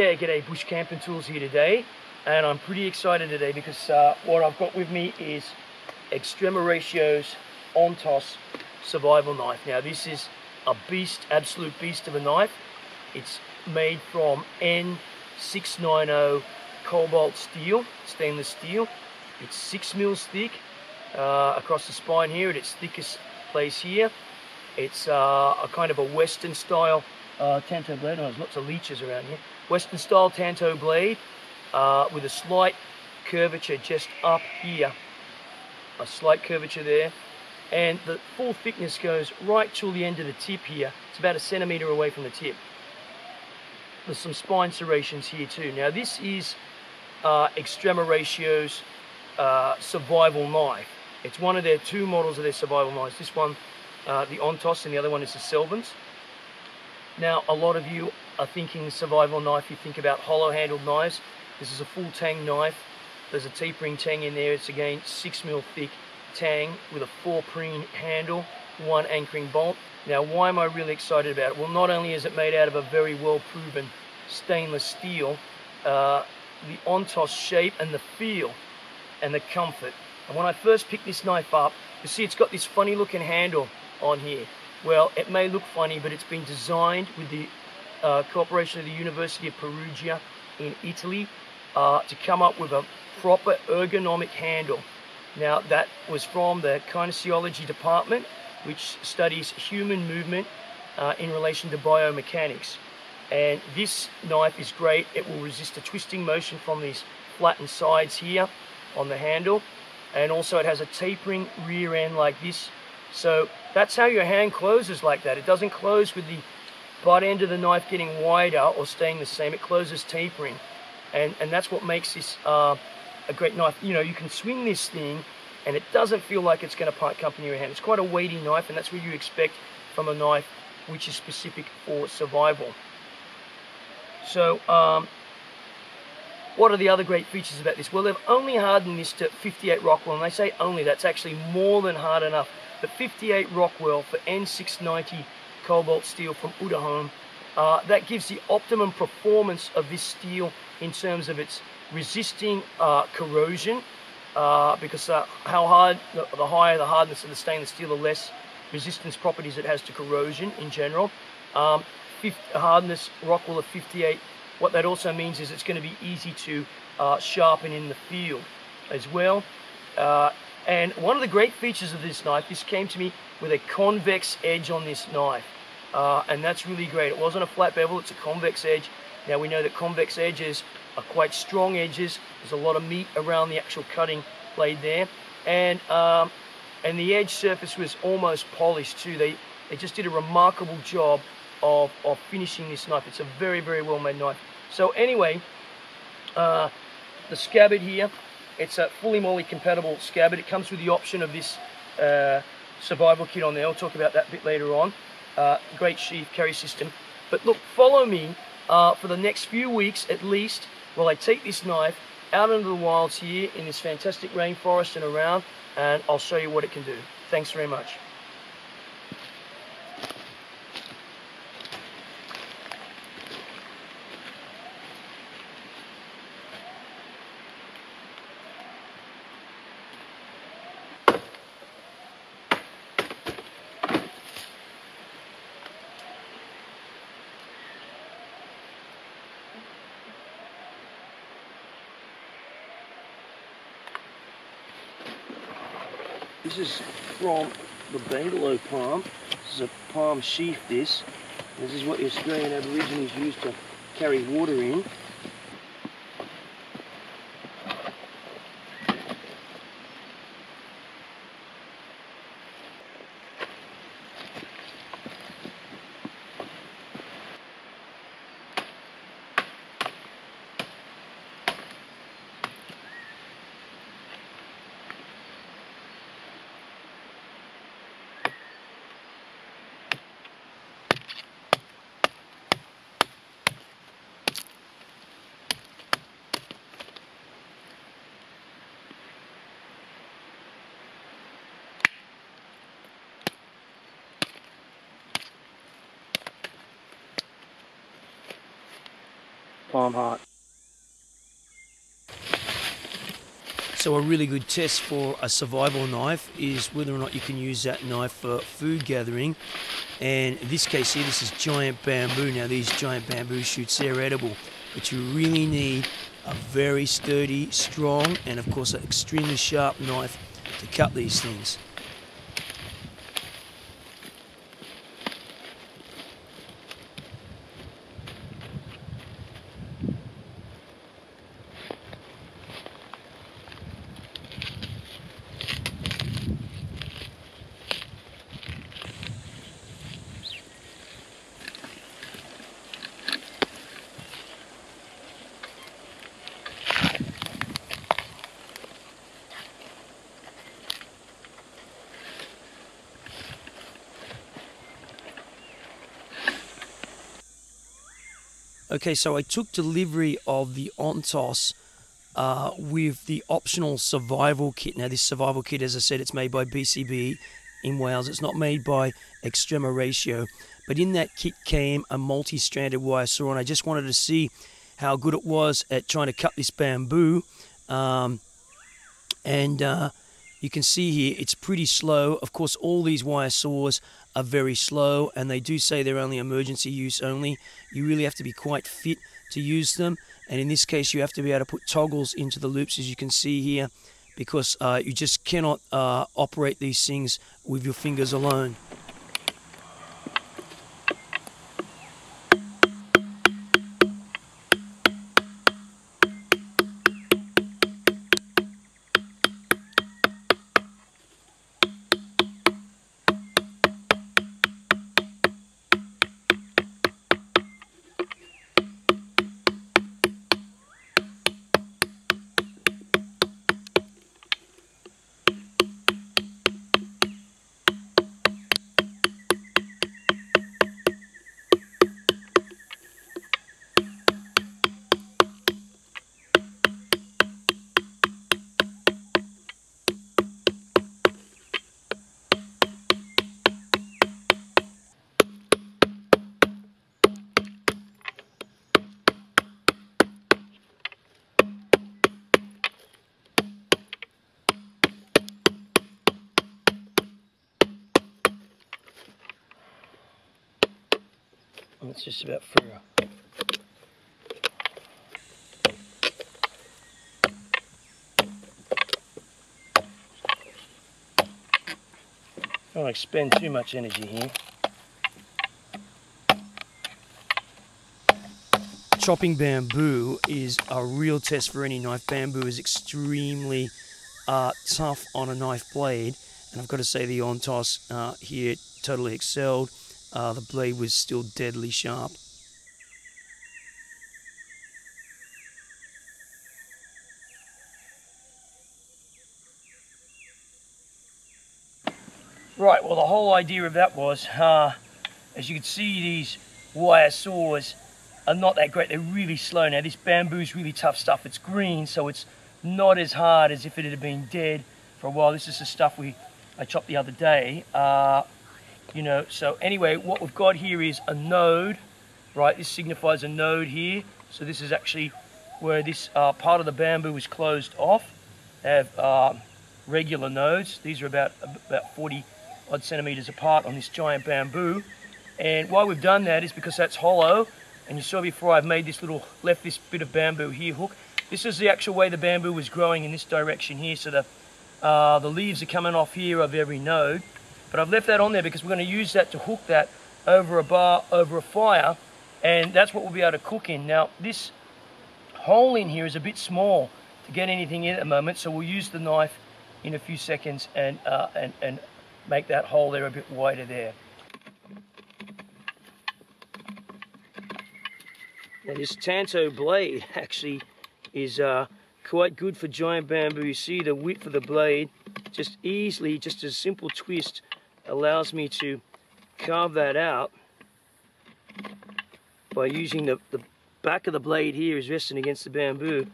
Yeah, g'day, Bush Camping Tools here today, and I'm pretty excited today because what I've got with me is Extrema Ratio's ONTOS survival knife. Now this is a beast, absolute beast of a knife. It's made from N690 cobalt steel, stainless steel. It's 6 mils thick across the spine here at its thickest place here. It's a kind of a Western style tanto blade. Oh, there's lots of leeches around here. Western style tanto blade with a slight curvature just up here. A slight curvature there. And the full thickness goes right till the end of the tip here. It's about 1 centimeter away from the tip. There's some spine serrations here too. Now this is Extrema Ratio's survival knife. It's one of their 2 models of their survival knives. This one, the ONTOS, and the other one is the Selvens. Now a lot of you are thinking survival knife, you think about hollow handled knives. This is a full tang knife. There's a tapering tang in there. It's again 6 mil thick tang with a Forprene handle, 1 anchoring bolt. Now why am I really excited about it? Well, not only is it made out of a very well proven stainless steel, the ONTOS shape and the feel and the comfort. And when I first picked this knife up, you see it's got this funny looking handle on here. Well, it may look funny, but it's been designed with the cooperation of the University of Perugia in Italy to come up with a proper ergonomic handle. Now that was from the kinesiology department, which studies human movement in relation to biomechanics. And this knife is great. It will resist a twisting motion from these flattened sides here on the handle. And also it has a tapering rear end like this. So that's how your hand closes, like that. It doesn't close with the butt end of the knife getting wider or staying the same. It closes tapering. And that's what makes this a great knife. You know, you can swing this thing and it doesn't feel like it's going to part company in your hand. It's quite a weighty knife, and that's what you expect from a knife which is specific for survival. So what are the other great features about this? Well, they've only hardened this to 58 Rockwell, and they say only, that's actually more than hard enough. But 58 Rockwell for N690 cobalt steel from Udahome, that gives the optimum performance of this steel in terms of its resisting corrosion, because how hard, the higher the hardness of the stainless steel, the less resistance properties it has to corrosion in general. Hardness Rockwell of 58, what that also means is it's going to be easy to sharpen in the field as well. And one of the great features of this knife, this came to me with a convex edge on this knife. And that's really great. It wasn't a flat bevel, it's a convex edge. Now we know that convex edges are quite strong edges. There's a lot of meat around the actual cutting blade there. And the edge surface was almost polished too. They just did a remarkable job of finishing this knife. It's a very, very well made knife. So anyway, the scabbard here, it's a fully MOLLE compatible scabbard. It comes with the option of this survival kit on there. I'll talk about that a bit later on. Great sheath carry system. But look, follow me for the next few weeks at least while I take this knife out into the wilds here in this fantastic rainforest and around, and I'll show you what it can do. Thanks very much. This is from the Bangalore palm. This is a palm sheath, this. This is what the Australian Aborigines used to carry water in. palm heart. So a really good test for a survival knife is whether or not you can use that knife for food gathering. And in this case here, this is giant bamboo. Now these giant bamboo shoots, they're edible, but you really need a very sturdy, strong, and of course an extremely sharp knife to cut these things. Okay, so I took delivery of the ONTOS with the optional survival kit. Now this survival kit, as I said, it's made by BCB in Wales. It's not made by Extrema Ratio. But in that kit came a multi-stranded wire saw, and I just wanted to see how good it was at trying to cut this bamboo. You can see here it's pretty slow. Of course, all these wire saws are very slow, and they do say they're only emergency use only. You really have to be quite fit to use them, and in this case you have to be able to put toggles into the loops, as you can see here, because you just cannot operate these things with your fingers alone. It's just about through. Don't expend too much energy here. Chopping bamboo is a real test for any knife. Bamboo is extremely tough on a knife blade, and I've got to say the ONTOS here totally excelled. The blade was still deadly sharp. Right, well the whole idea of that was, as you can see, these wire saws are not that great. They're really slow. Now this bamboo is really tough stuff. It's green, so it's not as hard as if it had been dead for a while. This is the stuff I chopped the other day. You know, so anyway, what we've got here is a node, right? This signifies a node here. So this is actually where this part of the bamboo is closed off. They have regular nodes. These are about 40 odd centimeters apart on this giant bamboo. And why we've done that is because that's hollow. And you saw before I've made this left this bit of bamboo here hook. This is the actual way the bamboo was growing in this direction here. So the leaves are coming off here of every node. But I've left that on there because we're going to use that to hook that over a bar, over a fire, and that's what we'll be able to cook in. Now, this hole in here is a bit small to get anything in at the moment, so we'll use the knife in a few seconds and make that hole there a bit wider there. Now, this Tanto blade actually is quite good for giant bamboo. You see the width of the blade, just easily, just a simple twist allows me to carve that out by using the back of the blade here is resting against the bamboo.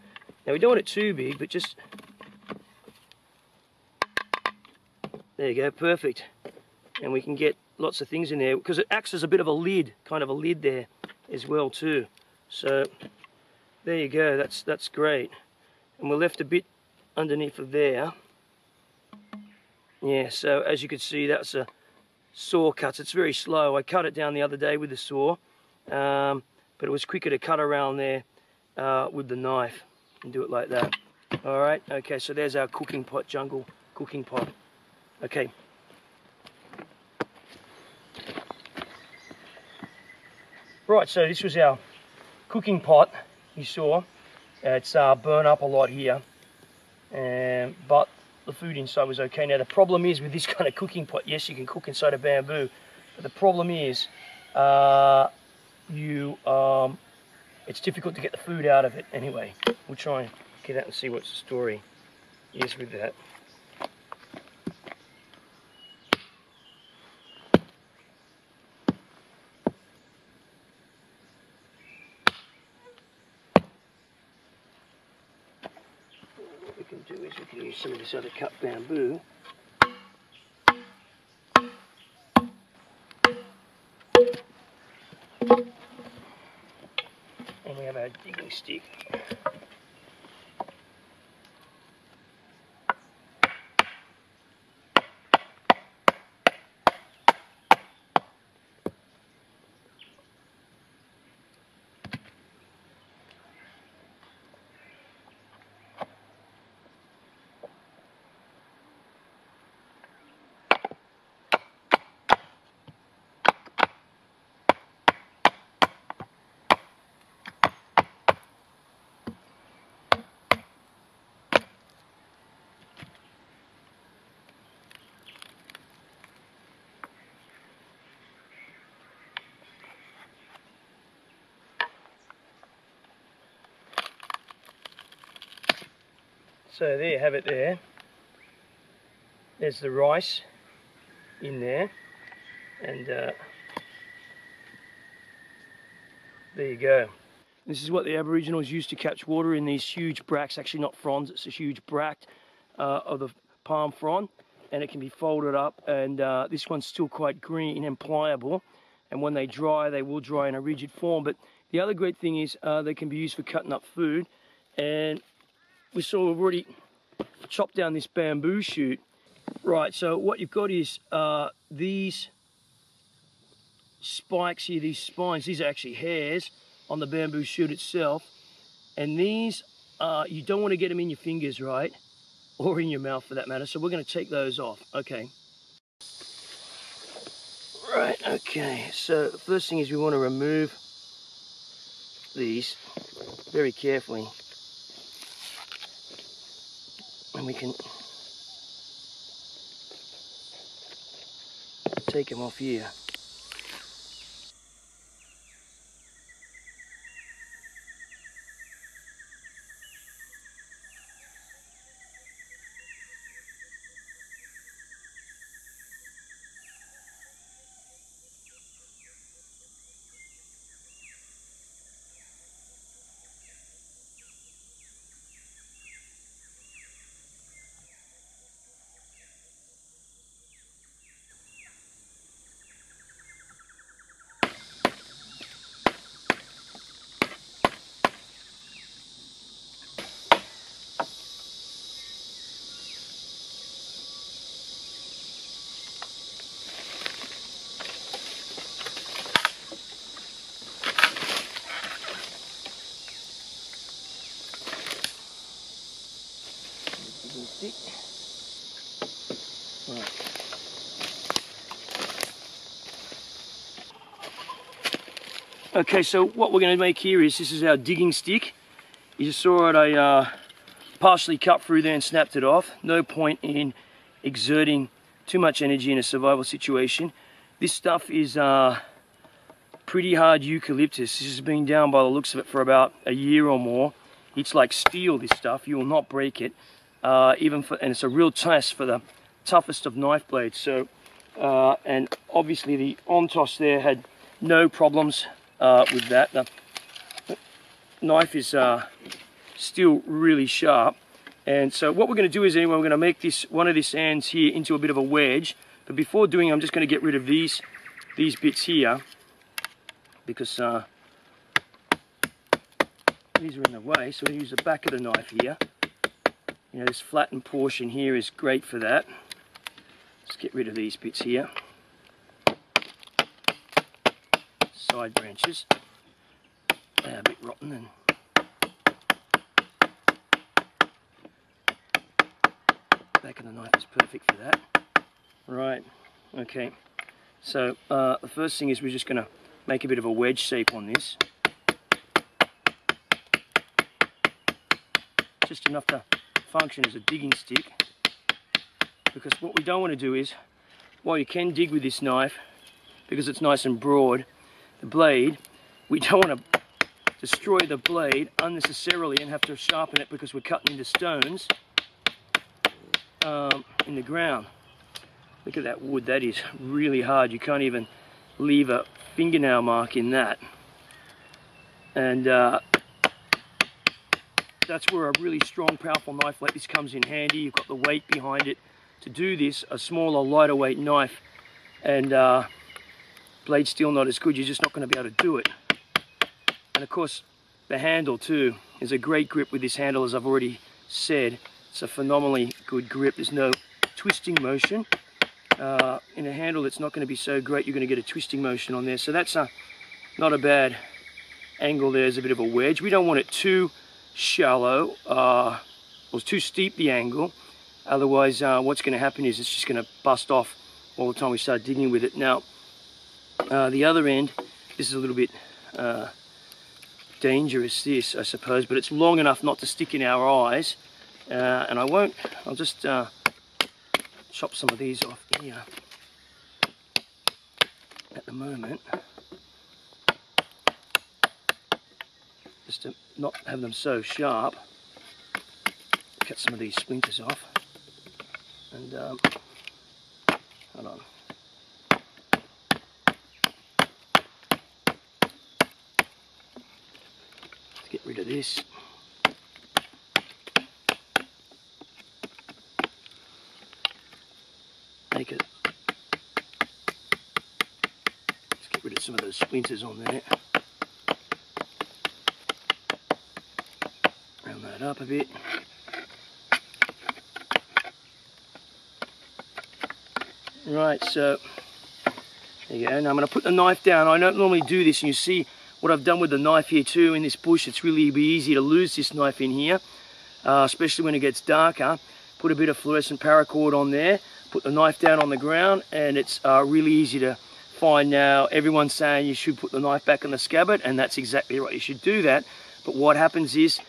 Now we don't want it too big, but just, there you go, perfect. And we can get lots of things in there because it acts as a bit of a lid, kind of a lid there as well too. So There you go, that's great. And we're left a bit underneath of there. Yeah, so as you can see, that's a saw cut. It's very slow. I cut it down the other day with the saw, but it was quicker to cut around there with the knife and do it like that. All right, okay, so there's our cooking pot, jungle cooking pot. Okay. Right, so this was our cooking pot, you saw. It's burnt up a lot here, but the food inside was okay. Now the problem is with this kind of cooking pot, yes, you can cook inside a bamboo, but the problem is it's difficult to get the food out of it. Anyway, we'll try and get out and see what the story is with that. What we can do is we can use some of this other cut bamboo. And we have our digging stick. So there you have it there. There's the rice in there, and there you go. This is what the Aboriginals used to catch water in, these huge bracts, actually not fronds, it's a huge bract of the palm frond, and it can be folded up, and this one's still quite green and pliable, and when they dry, they will dry in a rigid form. But the other great thing is they can be used for cutting up food, and we saw we've already chopped down this bamboo shoot. Right, so what you've got is these spikes here, these spines, these are actually hairs on the bamboo shoot itself, and these you don't want to get them in your fingers, right, or in your mouth for that matter, so we're going to take those off. Okay, right, okay, so the first thing is we want to remove these very carefully, and we can take them off here. Stick. Right. Okay, so what we're going to make here is, this is our digging stick. You just saw it, I partially cut through there and snapped it off. No point in exerting too much energy in a survival situation. This stuff is pretty hard eucalyptus. This has been down by the looks of it for about a year or more. It's like steel, this stuff. You will not break it. And it's a real test for the toughest of knife blades. So, and obviously the Ontos there had no problems with that. The knife is still really sharp. And so what we're going to do is, anyway, we're going to make this one of these ends here into a bit of a wedge. But before doing, I'm just going to get rid of these bits here, because these are in the way, so we use the back of the knife here. You know, this flattened portion here is great for that. Let's get rid of these bits here. Side branches. They're a bit rotten, and back of the knife is perfect for that. Right, okay. So the first thing is we're just going to make a bit of a wedge shape on this. Just enough to function as a digging stick. Because what we don't want to do is, while you can dig with this knife, because it's nice and broad, the blade, we don't want to destroy the blade unnecessarily and have to sharpen it because we're cutting into stones in the ground. Look at that wood, that is really hard. You can't even leave a fingernail mark in that. And that's where a really strong, powerful knife like this comes in handy. You've got the weight behind it to do this. A smaller, lighter weight knife and blade steel not as good. You're just not going to be able to do it. And of course, the handle too is a great grip with this handle, as I've already said. It's a phenomenally good grip. There's no twisting motion. In a handle, it's not going to be so great. You're going to get a twisting motion on there. So that's not a bad angle. There's a bit of a wedge. We don't want it too shallow or too steep, the angle. Otherwise, what's going to happen is it's just going to bust off all the time we start digging with it. Now, the other end, this is a little bit dangerous, this, I suppose, but it's long enough not to stick in our eyes. And I'll just chop some of these off here at the moment, just to not have them so sharp. Cut some of these splinters off, and hold on. Let's get rid of this. Let's get rid of some of those splinters on there. Round that up a bit. Right, so there you go. Now I'm going to put the knife down. I don't normally do this, and you see what I've done with the knife here too in this bush. It's really easy to lose this knife in here, especially when it gets darker. Put a bit of fluorescent paracord on there. Put the knife down on the ground, and it's really easy to find now. Everyone's saying you should put the knife back in the scabbard, and that's exactly right. You should do that. But what happens is,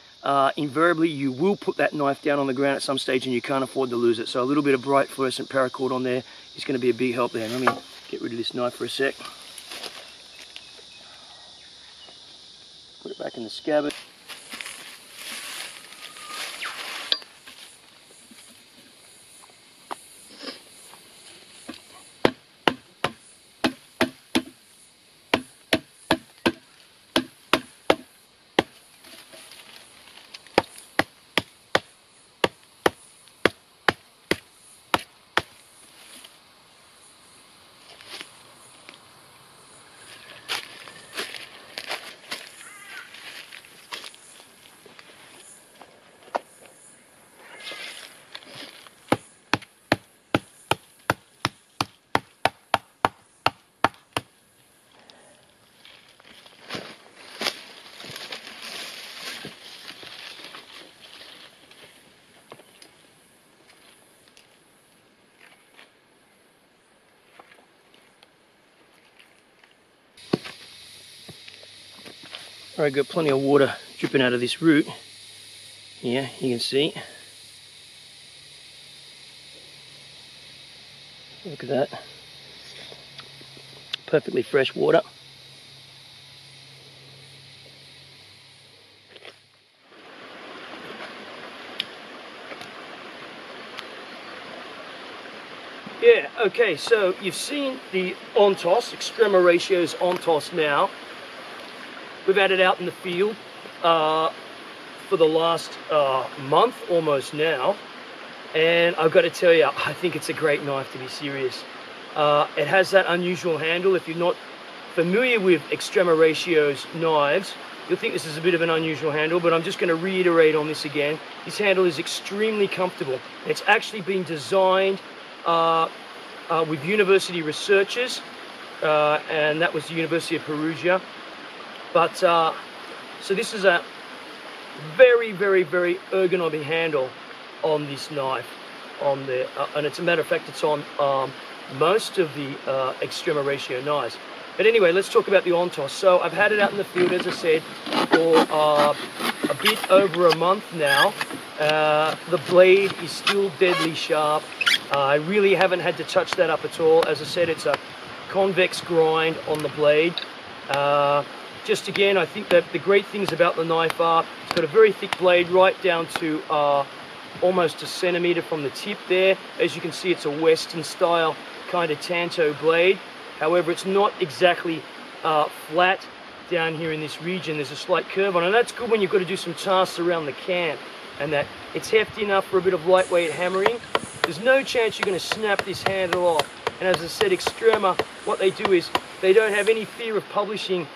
invariably, you will put that knife down on the ground at some stage, and you can't afford to lose it. So a little bit of bright fluorescent paracord on there is going to be a big help there. Let me get rid of this knife for a sec. Put it back in the scabbard. Alright, got plenty of water dripping out of this root. Yeah, you can see. Look at that. Perfectly fresh water. Yeah, okay, so you've seen the ONTOS, Extrema Ratio's ONTOS now. We've had it out in the field for the last month almost now, and I've got to tell you, I think it's a great knife, to be serious. It has that unusual handle. If you're not familiar with Extrema Ratio's knives, you'll think this is a bit of an unusual handle, but I'm just going to reiterate on this again. This handle is extremely comfortable. It's actually been designed with university researchers, and that was the University of Perugia. But so this is a very, very, very ergonomic handle on this knife. And as a matter of fact, it's on most of the Extrema Ratio knives. But anyway, let's talk about the ONTOS. So I've had it out in the field, as I said, for a bit over a month now. The blade is still deadly sharp. I really haven't had to touch that up at all. As I said, it's a convex grind on the blade. Just again, I think that the great things about the knife are it's got a very thick blade right down to almost a centimeter from the tip there. As you can see, it's a Western style kind of tanto blade. However, it's not exactly flat down here in this region. There's a slight curve on it, and that's good when you've got to do some tasks around the camp, and that it's hefty enough for a bit of lightweight hammering. There's no chance you're going to snap this handle off. And as I said, Extrema, what they do is they don't have any fear of publishing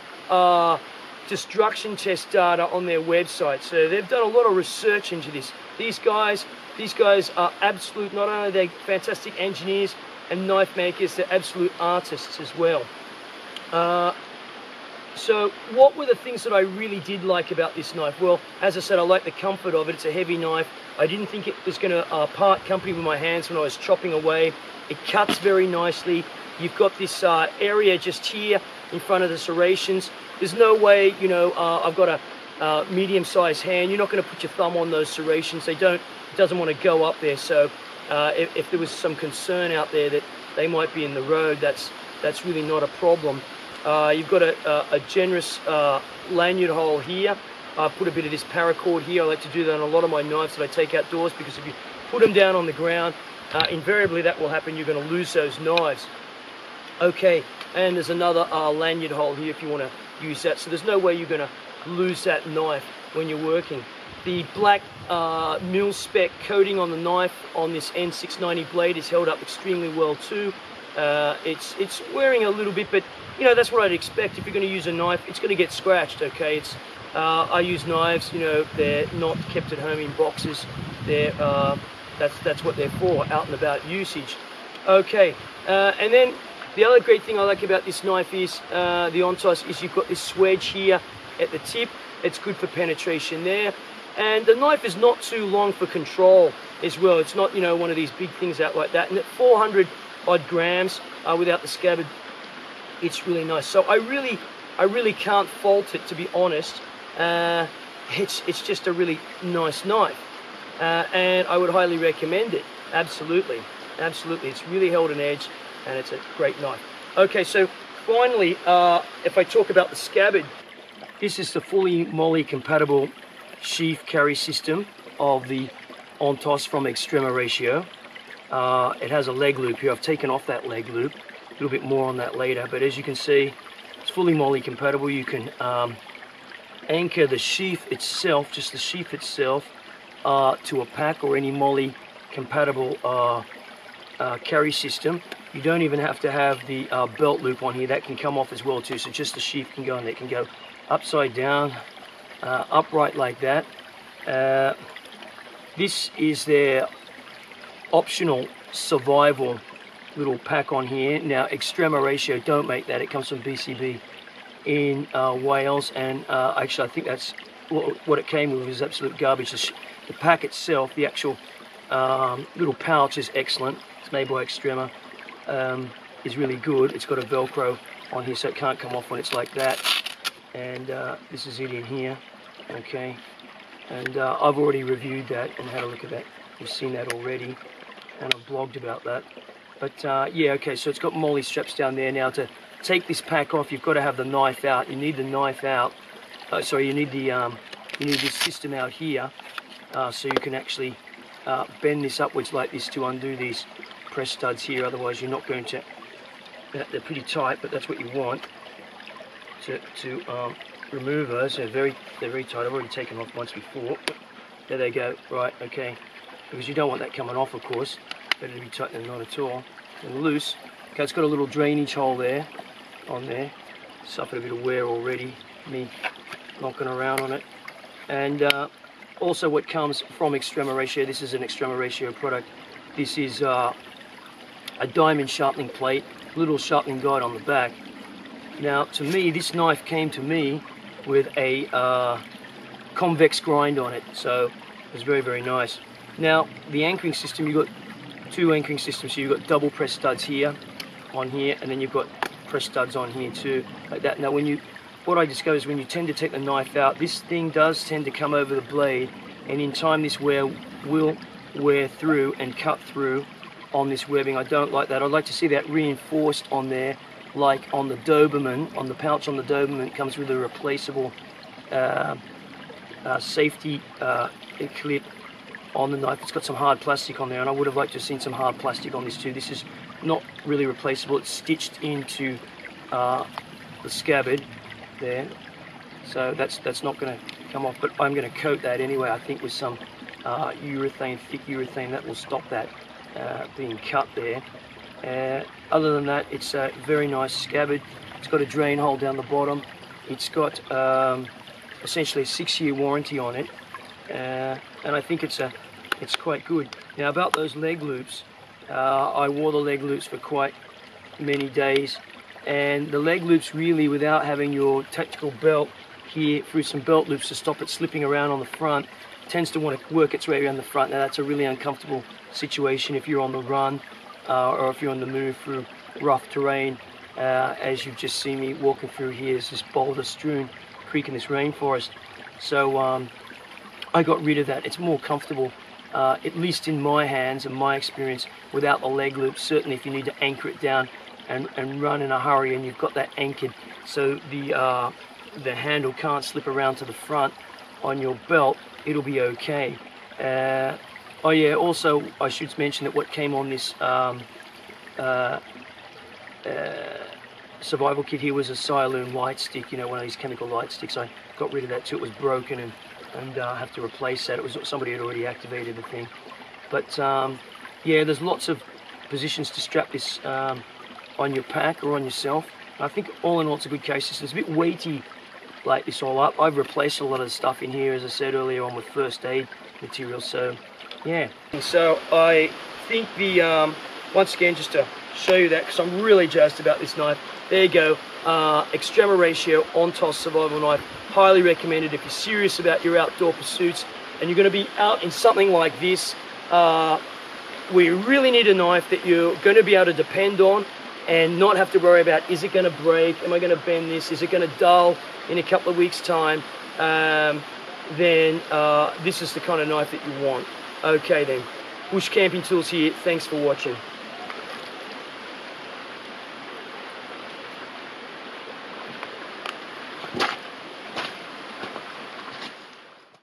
destruction test data on their website. So they've done a lot of research into this. These guys are absolute, not only are they fantastic engineers and knife makers, they're absolute artists as well. So what were the things that I really did like about this knife? Well, as I said, I like the comfort of it. It's a heavy knife. I didn't think it was going to part company with my hands when I was chopping away. It cuts very nicely. You've got this area just here in front of the serrations. There's no way, you know, I've got a medium-sized hand. You're not going to put your thumb on those serrations. It doesn't want to go up there. So if there was some concern out there that they might be in the road, that's really not a problem. You've got a generous lanyard hole here. I've put a bit of this paracord here. I like to do that on a lot of my knives that I take outdoors, because if you put them down on the ground, invariably that will happen. You're going to lose those knives. Okay, and there's another lanyard hole here if you want to use that. So there's no way you're going to lose that knife when you're working. The black mil-spec coating on the knife on this N690 blade is held up extremely well too. It's wearing a little bit, but you know, that's what I'd expect. If you're going to use a knife, it's going to get scratched, okay? I use knives, you know, they're not kept at home in boxes. That's what they're for, out and about usage. Okay, and then the other great thing I like about this knife is, the ONTOS, is you've got this swedge here at the tip. It's good for penetration there. And the knife is not too long for control as well. It's not, you know, one of these big things out like that. And at 400 odd grams without the scabbard, it's really nice. So I really can't fault it, to be honest. It's just a really nice knife, and I would highly recommend it. Absolutely, absolutely. It's really held an edge, and it's a great knife. Okay, so finally, if I talk about the scabbard, this is the fully MOLLE compatible sheath carry system of the ONTOS from Extrema Ratio. It has a leg loop here. I've taken off that leg loop. A little bit more on that later, but as you can see, it's fully MOLLE compatible. You can anchor the sheath itself, just the sheath itself, to a pack or any MOLLE compatible carry system. You don't even have to have the belt loop on here. That can come off as well too, so just the sheath can go, and it can go upside down, upright like that. This is their optional survival little pack on here. Now Extrema Ratio don't make that. It comes from BCB in Wales, and actually I think that's what it came with, is absolute garbage. The pack itself, the actual little pouch, is excellent. It's made by Extrema. Is really good. It's got a Velcro on here so it can't come off when it's like that, and this is it in here. Okay, and I've already reviewed that and had a look at that. You've seen that already, and I've blogged about that. But yeah, okay, so it's got MOLLE straps down there. Now to take this pack off, you've got to have the knife out. You need the knife out. Sorry, you need this system out here, so you can actually bend this upwards like this to undo these press studs here. Otherwise, you're not going to. They're pretty tight, but that's what you want to remove those. They're very tight. I've already taken them off once before. There they go. Right, okay. Because you don't want that coming off, of course. Better to be tight than not at all. And loose. Okay, it's got a little drainage hole there, on there. Suffered a bit of wear already. Me knocking around on it. And also what comes from Extrema Ratio, this is an Extrema Ratio product. This is a diamond sharpening plate, little sharpening guide on the back. Now to me, this knife came to me with a convex grind on it, so it was very, very nice. Now the anchoring system, you've got two anchoring systems. So you've got double press studs here, on here, and then you've got press studs on here too, like that. Now what I discovered is when you tend to take the knife out, this thing does tend to come over the blade, and in time this will wear through and cut through on this webbing. I don't like that. I'd like to see that reinforced on there, like on the Doberman, on the pouch on the Doberman. It comes with a replaceable safety clip on the knife. It's got some hard plastic on there, and I would have liked to have seen some hard plastic on this too. This is not really replaceable. It's stitched into the scabbard there, so that's not going to come off, but I'm going to coat that anyway, I think, with some urethane, thick urethane. That will stop that being cut there. Other than that, it's a very nice scabbard. It's got a drain hole down the bottom. It's got essentially a 6-year warranty on it, and I think it's quite good. Now about those leg loops, I wore the leg loops for quite many days, and the leg loops, really, without having your tactical belt here through some belt loops to stop it slipping around on the front, tends to want to work its way around the front. Now that's a really uncomfortable situation if you're on the run or if you're on the move through rough terrain, as you've just seen me walking through here. Is this boulder strewn creek in this rainforest. So I got rid of that. It's more comfortable, at least in my hands and my experience, without the leg loops. Certainly if you need to anchor it down and run in a hurry, and you've got that anchored so the handle can't slip around to the front on your belt, it'll be okay. Oh yeah, also I should mention that what came on this survival kit here was a Siloon light stick, you know, one of these chemical light sticks. I got rid of that too. It was broken, and have to replace that. It was somebody had already activated the thing. But yeah, there's lots of positions to strap this on your pack or on yourself. I think all in all it's a good case. It's a bit weighty like this all up. I've replaced a lot of the stuff in here, as I said earlier on, with first aid material. So yeah, and so I think the once again, just to show you that, because I'm really jazzed about this knife. There you go, Extrema Ratio ONTOS survival knife. Highly recommended if you're serious about your outdoor pursuits and you're going to be out in something like this, where you really need a knife that you're going to be able to depend on and not have to worry about, is it going to break, am I going to bend this, is it going to dull in a couple of weeks time, then this is the kind of knife that you want. Okay then, Bush Camping Tools here, thanks for watching.